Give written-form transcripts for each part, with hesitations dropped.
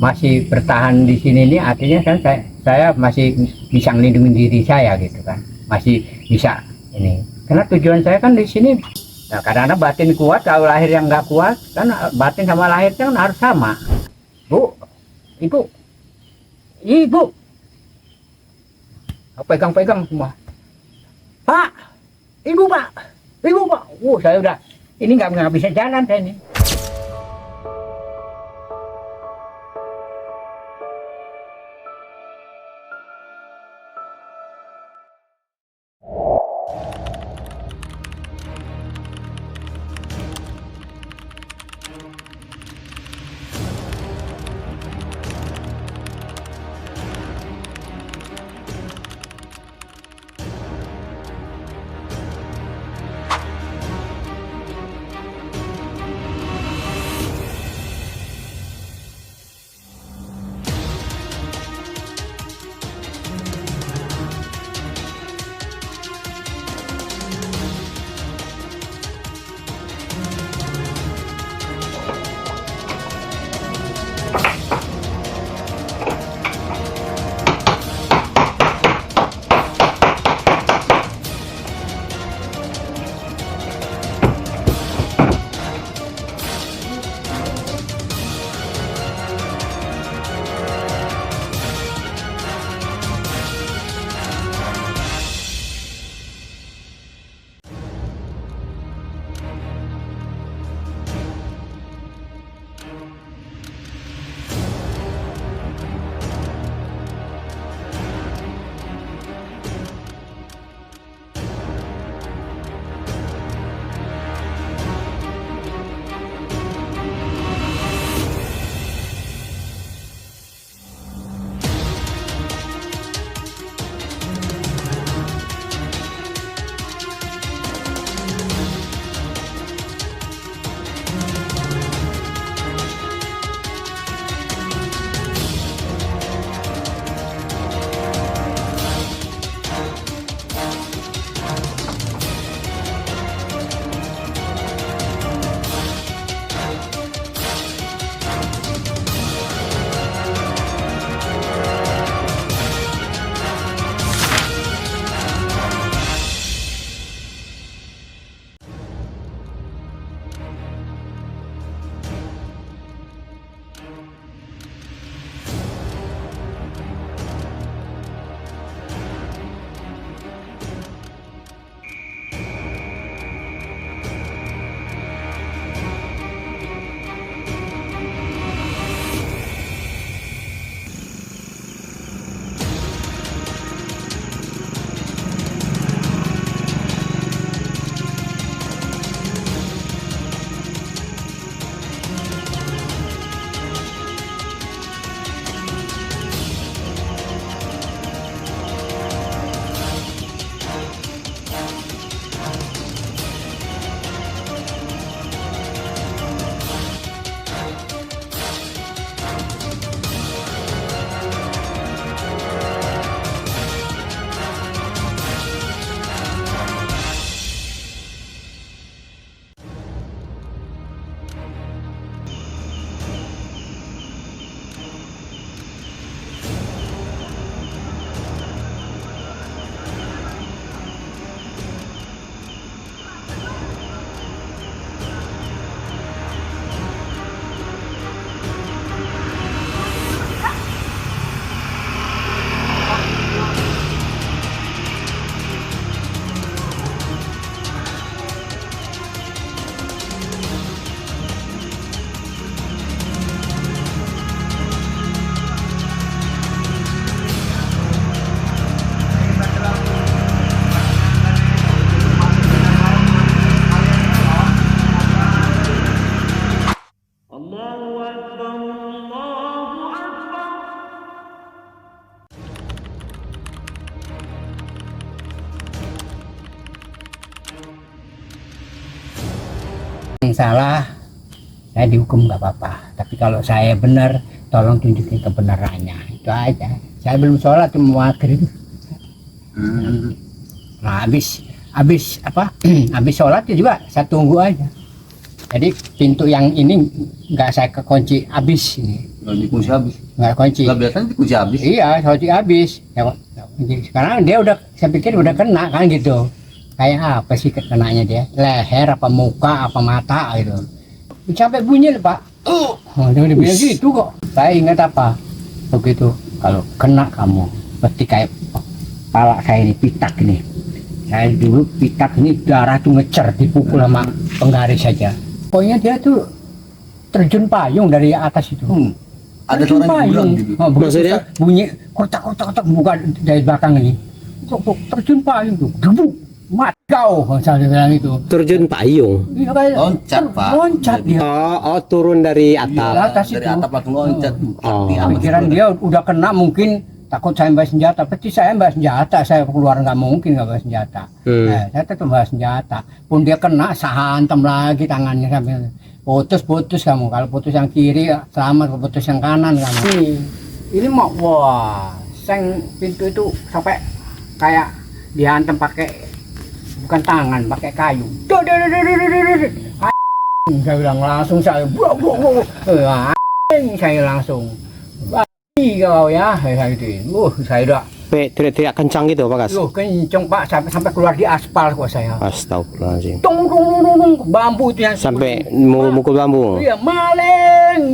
masih bertahan di sini nih, artinya kan saya masih bisa melindungi diri saya gitu kan, masih bisa ini. Karena tujuan saya kan di sini. Nah, karena batin kuat, kalau lahir yang nggak kuat kan batin sama lahir kan harus sama. Bu, ibu, ibu, pegang-pegang semua. Pak, ibu pak, ibu pak. Saya udah ini nggak bisa jalan saya ini. Yang salah saya dihukum nggak apa-apa, tapi kalau saya benar tolong tunjukin kebenarannya, itu aja. Saya belum sholat, cuma maghrib. Nah, habis apa habis sholat juga saya tunggu aja. Jadi pintu yang ini nggak saya kekunci habis ini. Nggak dikunci habis. nggak kunci. Nggak, biasanya dikunci habis. Iya, kunci habis. Ya, sekarang dia udah, saya pikir udah kena kan gitu. Kayak apa sih kenanya dia? Leher apa muka apa mata gitu. Sampai bunyi loh, Pak. Dia bilang gitu kok. Saya ingat apa? Begitu, kalau kena kamu pasti kayak pala saya ini pitak ini. Saya dulu pitak ini darah tuh ngecer, dipukul sama penggaris saja. Pokoknya dia tuh terjun payung dari atas itu. Ada Terjun suara yang bilang gitu. Oh, Maksudnya? bunyi kotak buka dari belakang ini. Kok terjun payung tuh, gebuk, mat kau, saya bilang itu. Terjun payung. Iya, kayak Loncat, Pak. loncat dia. Oh, turun dari Di atap. atas Dari itu. atap langsung loncat. Oh. Sakti amat. Pikiran dia udah kena, mungkin takut saya bawa senjata. Pasti saya bawa senjata, saya keluar nggak mungkin nggak bawa senjata. Saya tetap bawa senjata. Pun dia kena, saya hantam lagi tangannya sampai putus kamu. Kalau putus yang kiri selamat, kalau putus yang kanan kamu. Ini mau wah, seng pintu itu sampai kayak dihantam pakai bukan tangan, pakai kayu. Saya bilang langsung saya saya langsung kau ya, saya gituin. Saya udah Teriak-teriak kencang gitu Pak Kas. kenceng Pak, sampai keluar di aspal kok saya. Astagfirullahaladzim. Tung bambu itu yang Sampai mau mukul bambu. iya, maling,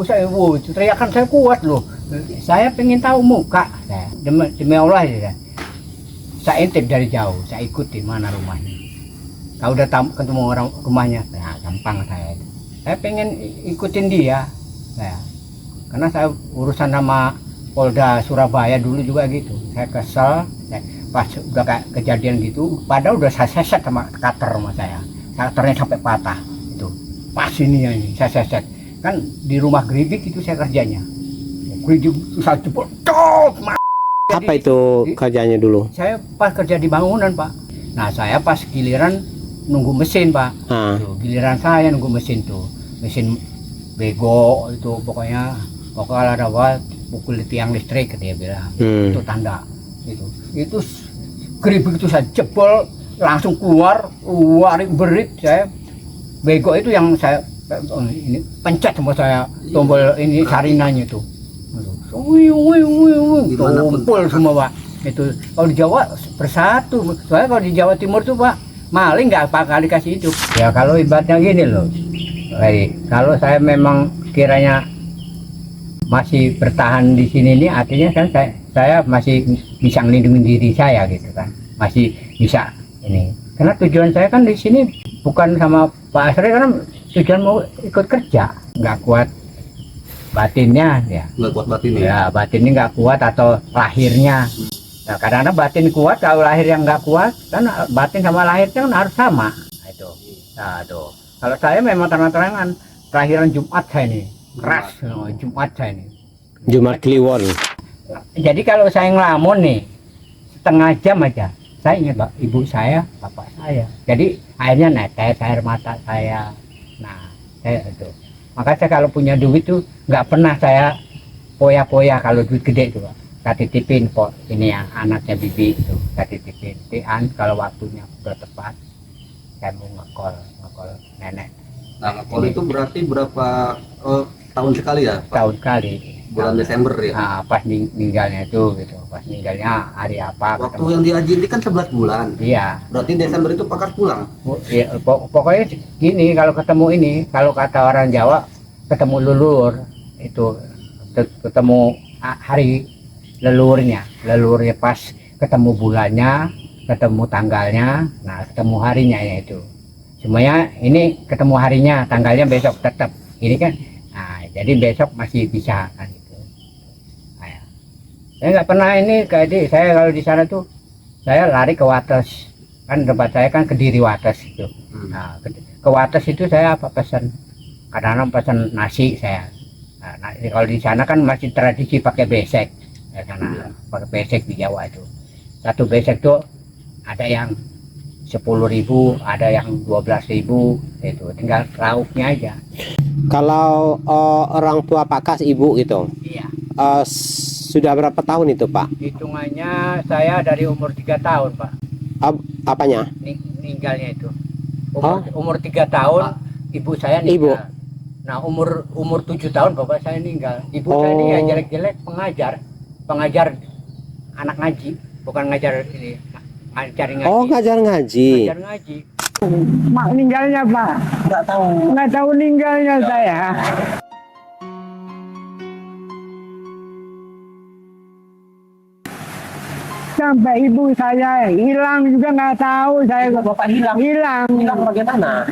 saya teriakan saya kuat loh. Saya pengen tahu muka saya. Demi Allah ya. Saya intip dari jauh, saya ikutin mana rumahnya. Kalau udah ketemu orang rumahnya, nah gampang saya. Saya pengen ikutin dia. Karena saya urusan sama Polda Surabaya dulu juga gitu. Saya kesel, pas udah kayak kejadian gitu, padahal udah saya seset sama cutter sama saya. Cutternya sampai patah. Itu pas ini ya, ini saya seset. Kan di rumah Geridik itu saya kerjanya. Geridik itu saya jebol, Apa itu kerjanya dulu? saya pas kerja di bangunan Pak. Nah saya pas giliran nunggu mesin Pak. Tuh, giliran saya nunggu mesin tuh, mesin bego itu pokoknya ada apa pukul tiang listrik dia bilang. Itu tanda itu Geribik itu saya jebol langsung keluar berit. Saya bego itu yang saya ini pencet sama saya tombol ini saringannya itu. Tumpul semua Pak. Itu kalau di Jawa bersatu. Soalnya kalau di Jawa Timur tuh Pak maling nggak apa kali kasih itu. Ya kalau ibaratnya gini loh. Kalau saya memang kiranya masih bertahan di sini nih, artinya kan saya masih bisa melindungi diri saya gitu kan, masih bisa ini. Karena tujuan saya kan di sini bukan sama Pak Asri, karena tujuan mau ikut kerja, nggak kuat batinnya ya. Nggak kuat batinnya. Ya batinnya nggak kuat atau lahirnya. Nah, kadang-kadang batin kuat, kalau lahir yang nggak kuat, kan batin sama lahirnya kan harus sama. Itu. Nah, tuh. Kalau saya memang terang-terangan kelahiran Jumat saya ini keras, Jumat saya ini. Jumat Kliwon. Jadi kalau saya ngelamun nih setengah jam aja, saya ingat Pak, ibu saya, bapak saya. Jadi airnya netes, air mata saya. Nah, saya itu. Maka saya kalau punya duit tuh nggak pernah saya poya-poya kalau duit gede itu Pak. Saya titipin kok ini yang anaknya bibi itu, saya titipin. Tian kalau waktunya udah tepat, saya mau ngekol nenek. Nah, ngekol itu berarti berapa tahun sekali ya? Pak? Tahun kali. Bulan Desember ya? Nah, pas meninggalnya itu gitu. Pas meninggalnya hari apa? Waktu yang di haji ini kan 11 bulan. Iya. Berarti Desember itu Pak Kas pulang? Ya, pokoknya gini, kalau ketemu ini, kalau kata orang Jawa, ketemu lelur, itu ketemu hari lelurnya pas ketemu bulannya, ketemu tanggalnya, nah ketemu harinya ya itu. Semuanya ini ketemu harinya, tanggalnya besok tetap. Ini kan, nah jadi besok masih bisa kan gitu. Nah, saya nggak pernah ini kayak di saya kalau di sana tuh saya lari ke Wates, kan tempat saya kan Kediri Wates itu. Nah, ke Wates itu saya apa pesan, kadang-kadang pesan nasi saya. Nah, kalau di sana kan masih tradisi pakai besek, ya sana pakai besek di Jawa itu. Satu besek tuh ada yang 10.000, ada yang 12.000, itu tinggal lauknya aja. Kalau orang tua Pak Kas, ibu gitu, Iya. sudah berapa tahun itu Pak? Hitungannya saya dari umur 3 tahun Pak. Apanya? Meninggalnya itu. Umur 3 tahun, ibu saya Ibu? meninggal. Nah, umur 7 tahun bapak saya meninggal. Ibu saya ini ya jelek-jelek pengajar anak ngaji, bukan ngajar ini, ngajar ngaji. Oh, ngajar ngaji. Ngajar ngaji. Mak meninggalnya Pak? Nggak tahu meninggalnya saya. Sampai ibu saya hilang juga nggak tahu saya. Bapak hilang. Hilang Bagaimana?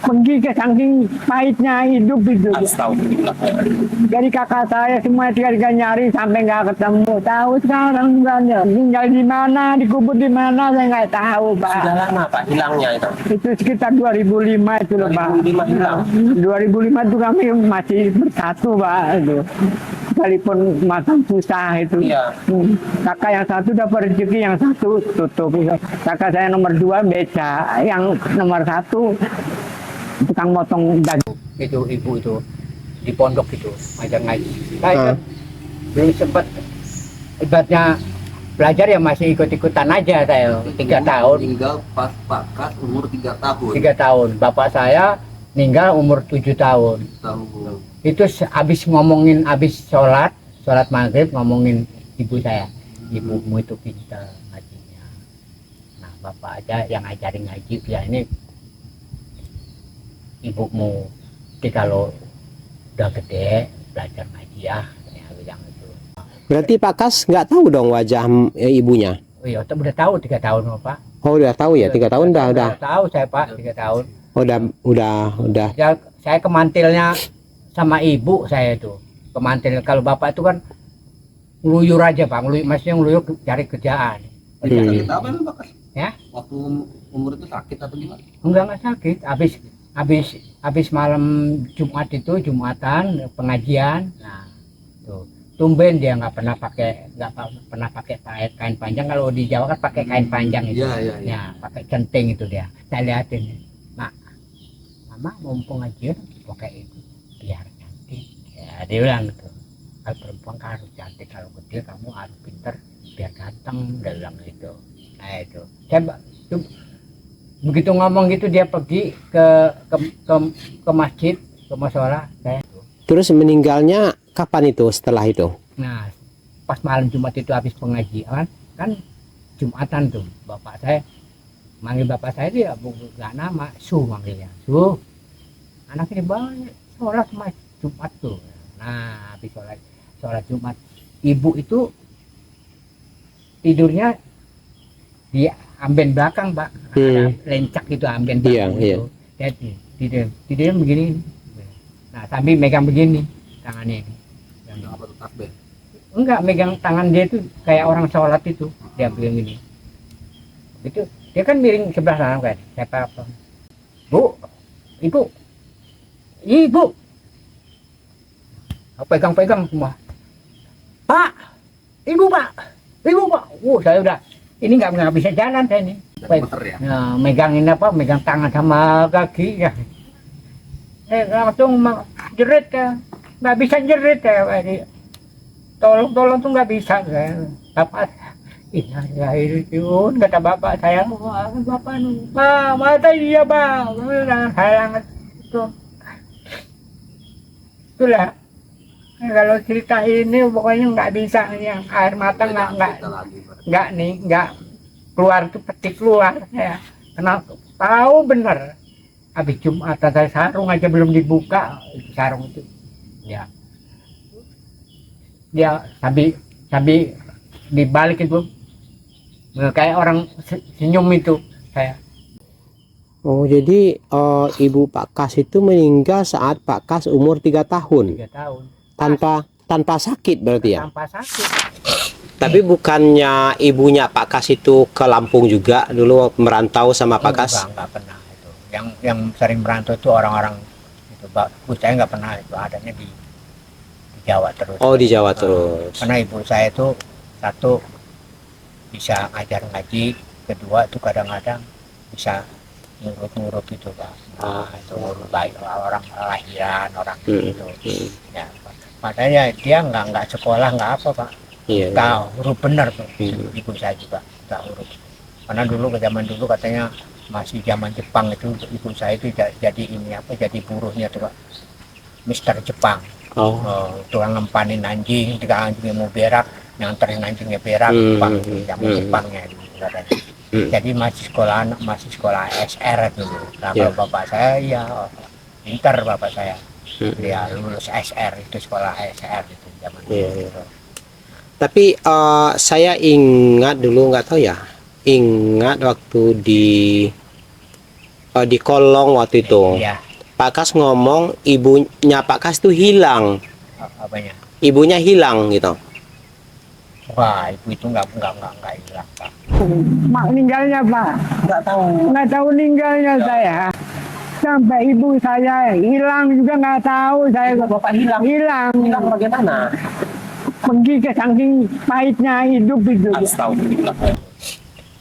pergi ke saking pahitnya hidup itu. Astagfirullah. Dari kakak saya semua tiga nyari sampai nggak ketemu. Tahu sekarang juga tinggal di mana, dikubur di mana saya nggak tahu Pak. Sudah lama Pak hilangnya itu. Itu sekitar 2005 itu loh Pak. 2005 hilang. 2005 itu kami masih bersatu Pak itu. Sekalipun matang susah itu. Iya. Kakak yang satu dapat rezeki, yang satu tutup. Kakak saya nomor 2 beca, yang nomor 1 tukang motong daging. Itu ibu itu di pondok itu ngajar ngaji. Saya kan belum sempat ibaratnya belajar ya, masih ikut-ikutan aja saya 3 tahun. Meninggal pas Pak Kas umur 3 tahun. 3 tahun. Bapak saya meninggal umur 7 tahun. Itu habis ngomongin, habis sholat maghrib ngomongin ibu saya. Ibumu itu pintar ngajinya. Nah, bapak aja yang ngajarin ngaji ya, ini ibumu kalau udah gede belajar ngaji ya, saya bilang itu. Berarti Pak Kas nggak tahu dong wajah ibunya? Oh iya, udah tahu 3 tahun Pak. Oh, udah tahu ya, 3 tahun udah. Tahu saya Pak, 3 tahun. Oh, udah. Ya, saya kemantilnya sama ibu saya itu. Kemantil, kalau bapak itu kan ngeluyur aja Pak, maksudnya ngeluyur cari kerjaan. Sakit apa emang Pak Kas? Ya? Waktu umur itu sakit atau gimana? Enggak sakit. Habis malam Jumat itu, Jumatan pengajian. Nah, tuh tumben dia nggak pernah pakai kain panjang. Kalau di Jawa kan pakai kain panjang itu. Iya. Ya, pakai centeng itu dia. Saya liatin, Mak, Mama mau pengajian pakai itu biar cantik. Ya, dia bilang gitu. Kalau perempuan kan harus cantik, kalau kecil kamu harus pinter biar ganteng. Dia bilang gitu. Nah itu. Begitu ngomong gitu dia pergi ke masjid, ke mushola. Terus meninggalnya kapan itu, setelah itu? Nah, pas malam Jumat itu habis pengajian kan Jumatan tuh, bapak saya manggil bapak saya dia bukan nama Su, manggilnya Su, anak ini banyak sholat Jumat tuh. Nah, habis sholat Jumat, ibu itu tidurnya di amben belakang Pak, ada lencak itu amben belakang itu. Dia tidurnya begini. Nah, sambil megang begini tangannya ini. Apa tuh takbir? Enggak, megang tangan dia itu kayak orang sholat itu, dia begini. Itu dia kan miring sebelah sana kan. Siapa apa? Bu, ibu. Pegang semua. Pak. Saya udah ini nggak bisa jalan saya ini. Ya? Nah, megangin megang tangan sama kaki ya. Langsung jerit ya, nggak bisa jerit ya. Tolong tuh nggak bisa kan. Bapak, kata bapak saya, bapak mata iya bang, sayang itu. Itulah. Kalau cerita ini pokoknya nggak bisa, yang air mata nggak keluar tuh peti keluar ya. Karena tahu bener habis Jumat saya sarung aja belum dibuka sarung itu ya. Dia sambil dibalik itu kayak orang senyum itu saya. Oh, jadi ibu Pak Kas itu meninggal saat Pak Kas umur 3 tahun. 3 tahun. Tanpa sakit berarti ya? Tanpa sakit. Tapi bukannya ibunya Pak Kas itu ke Lampung juga dulu merantau sama Pak Kas? Enggak pernah itu. Yang sering merantau itu orang-orang itu, Bu saya nggak pernah, itu adanya di Jawa terus. Oh, di Jawa terus. Karena ibu saya itu satu bisa ngajar ngaji, kedua itu kadang-kadang bisa ngurut gitu Pak. Nah, itu ngurut baik orang lahiran orang gitu. Ya, makanya dia nggak sekolah nggak apa Pak. Iya. Nggak huruf benar tuh. Ibu saya juga nggak huruf. Karena dulu zaman dulu katanya masih zaman Jepang itu ibu saya itu jadi ini jadi buruhnya tuh Pak. Mister Jepang. Oh. Tukang ngempanin anjing, ketika anjingnya mau berak, nganterin anjingnya berak, Jepang, zaman Jepangnya gitu katanya. Jadi masih sekolah SR dulu. Nah, kalau bapak saya ya pinter bapak saya. Dia lulus SR, itu sekolah SR itu zaman dulu. Tapi saya ingat dulu, nggak tahu ya, ingat waktu di kolong waktu itu. Iya, Pak Kas ngomong ibunya Pak Kas tuh hilang, apanya? ibunya hilang gitu. Wah, ibu itu nggak hilang, Pak. Mak meninggalnya Pak, nggak tahu meninggalnya saya. Sampai ibu saya hilang juga nggak tahu saya. Bapak hilang. Hilang Bagaimana? pergi ke saking pahitnya hidup itu. Astagfirullah.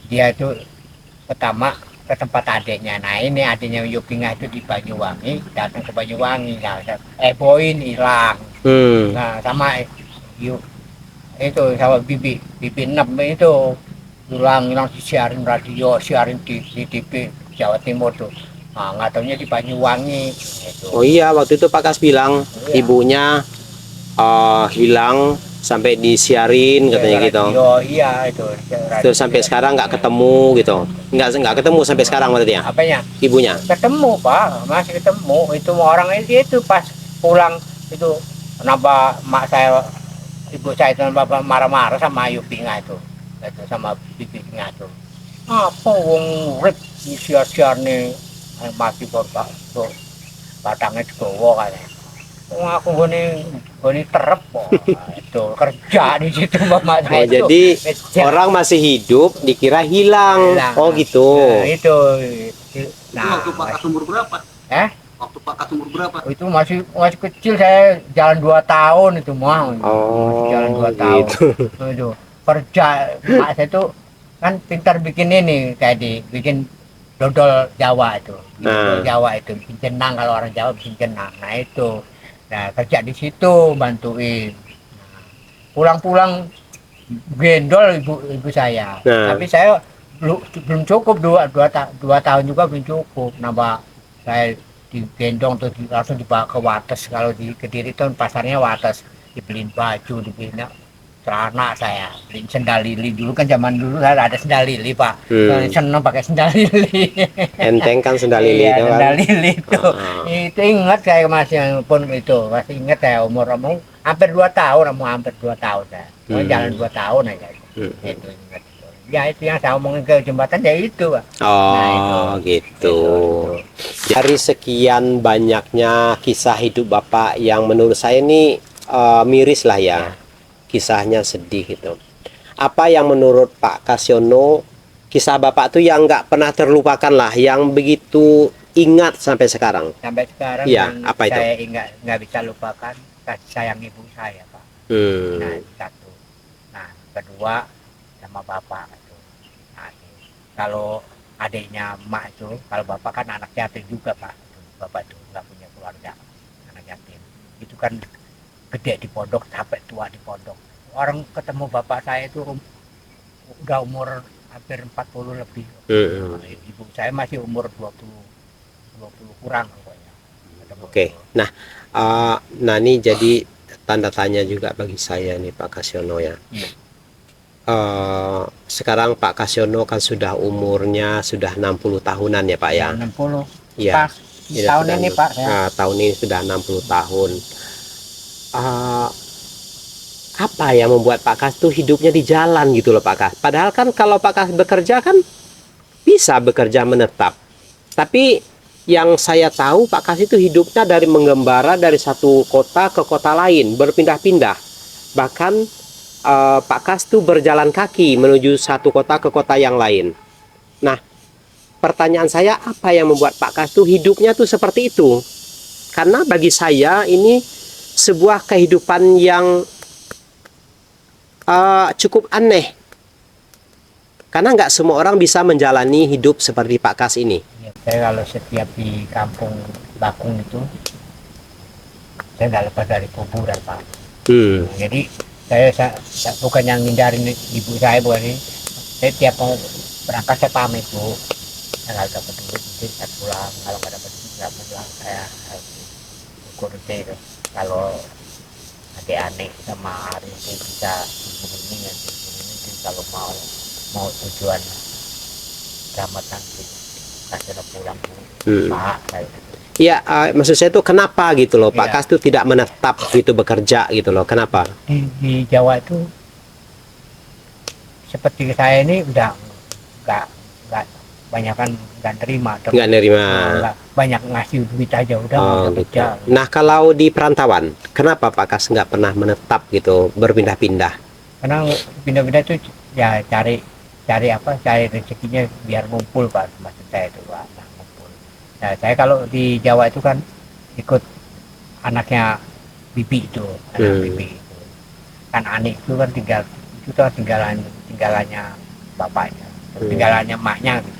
Dia itu pertama ke tempat adiknya. Nah, ini adiknya Yupinga itu di Banyuwangi, datang ke Banyuwangi. Nah, Boin hilang. Nah, sama itu sama Bibi 6 itu hilang disiarin radio, siarin di TV Jawa Timur tuh. Nah, nggak taunya di Banyuwangi. Itu. Oh iya, waktu itu Pak Kas bilang ibunya hilang sampai disiarin katanya gitu. Oh iya itu. Terus sampai sekarang nggak ketemu gitu. Nggak ketemu sampai sekarang maksudnya. Apanya? Ibunya. Ketemu Pak, masih ketemu. Itu orang itu pas pulang itu kenapa mak saya, ibu saya itu bapak marah-marah sama Yupinga itu sama bibinya itu. Apa wong urip siar-siar nih masih bapak tuh batangnya dibawa katanya. Wong aku goni terep itu kerja di situ bapak saya itu. Jadi orang masih hidup dikira hilang. Oh gitu. Nah, itu. Nah, waktu Pak Kas umur berapa? Waktu Pak Kas umur berapa? Itu masih kecil, saya jalan 2 tahun itu mau. Jalan 2 tahun. Itu kerja mak saya itu kan pintar bikin ini tadi, bikin dodol Jawa itu. Dodol Jawa itu bikin jenang, kalau orang Jawa bikin jenang. Nah itu. Nah, kerja di situ bantuin. Nah, pulang-pulang gendol ibu saya. Tapi saya belum cukup 2 tahun juga belum cukup. Nambah saya digendong tuh langsung dibawa ke Wates. Kalau di Kediri itu pasarnya Wates, dibeliin baju, dibeliin celana, saya beliin sendal lili. Dulu kan zaman dulu saya ada sendal lili Pak. Seneng pakai sendal lili. Enteng kan sendal lili itu kan. Sendal lili itu. Itu ingat saya masih pun itu, masih ingat saya umur hampir 2 tahun, hampir 2 tahun saya. Jalan 2 tahun aja. Itu ingat. Ya itu yang saya omongin ke jembatan ya itu Pak. Oh gitu. Dari sekian banyaknya kisah hidup Bapak yang menurut saya ini miris lah ya. Kisahnya sedih gitu. Apa yang menurut Pak Kasyono kisah Bapak tuh yang nggak pernah terlupakan lah, yang begitu ingat sampai sekarang? Sampai sekarang ya, yang apa itu? Saya nggak bisa lupakan kasih sayang ibu saya Pak. Nah satu. Nah kedua sama bapak itu. Nah, kalau adiknya emak itu, kalau bapak kan anak yatim juga Pak. Bapak itu nggak punya keluarga, anak yatim. Itu kan gede di pondok sampai tua di pondok. Orang ketemu bapak saya itu udah umur hampir 40 lebih. Ibu saya masih umur 20 kurang pokoknya. Oke. Nah, ini jadi tanda tanya juga bagi saya nih Pak Kasyono ya. Sekarang Pak Kasyono kan sudah umurnya sudah 60 tahunan ya Pak ya. 60. Iya. Tahun ini Pak. Nah, tahun ini sudah 60 tahun. Apa yang membuat Pak Kas tuh hidupnya di jalan gitu loh Pak Kas? Padahal kan kalau Pak Kas bekerja kan bisa bekerja menetap. Tapi yang saya tahu Pak Kas itu hidupnya dari menggembara dari satu kota ke kota lain, berpindah-pindah. Bahkan Pak Kas tuh berjalan kaki menuju satu kota ke kota yang lain. Nah, pertanyaan saya, apa yang membuat Pak Kas tuh hidupnya tuh seperti itu? Karena bagi saya ini sebuah kehidupan yang cukup aneh, karena nggak semua orang bisa menjalani hidup seperti Pak Kas ini. Saya kalau setiap di kampung Bakung itu, saya nggak lepas dari kuburan Pak. Jadi saya bukan yang ngindarin ibu saya, bukan ini. Saya tiap mau berangkat saya pamit Bu. Saya nggak dapat duit, saya pulang. Kalau nggak dapat duit nggak pulang, saya bersyukur sih kalau adik-adik sama Ari itu bisa begini nanti begini sih kalau mau tujuan kiamat nanti kasih pulang Pak saya Iya, maksud saya itu kenapa gitu loh Pak Iya. Kas itu tidak menetap gitu bekerja gitu loh, kenapa? di Jawa itu seperti saya ini udah nggak banyak kan nggak terima terus Nggak nerima. nggak banyak ngasih duit aja udah Oh, nggak gitu. kerja. Nah kalau di perantauan, kenapa Pak Kas nggak pernah menetap gitu, berpindah-pindah? Karena pindah-pindah itu ya cari rezekinya biar ngumpul Pak, maksud saya itu Pak, nah, ngumpul. Nah saya kalau di Jawa itu kan ikut anaknya bibi itu, bibi itu kan Ani itu kan tinggalannya bapaknya, tinggalannya emaknya gitu.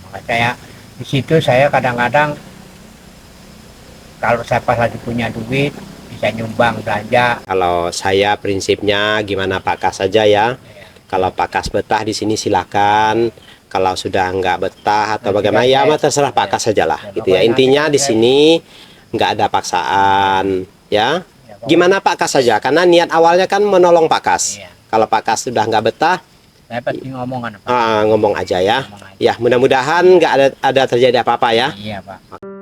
Maka saya di situ saya kadang-kadang kalau saya pas lagi punya duit bisa nyumbang belanja. Kalau saya prinsipnya gimana Pak Kas saja ya. Kalau Pak Kas betah di sini silakan. Kalau sudah nggak betah atau bagaimana ya mah terserah Pak Kas saja lah gitu ya. Intinya di sini nggak ada paksaan ya. Gimana Pak Kas saja karena niat awalnya kan menolong Pak Kas. Iya. Kalau Pak Kas sudah nggak betah Saya pasti ngomongan Pak. ngomong aja ya. Ngomong aja. Ya mudah-mudahan nggak ada terjadi apa-apa ya. Iya Pak.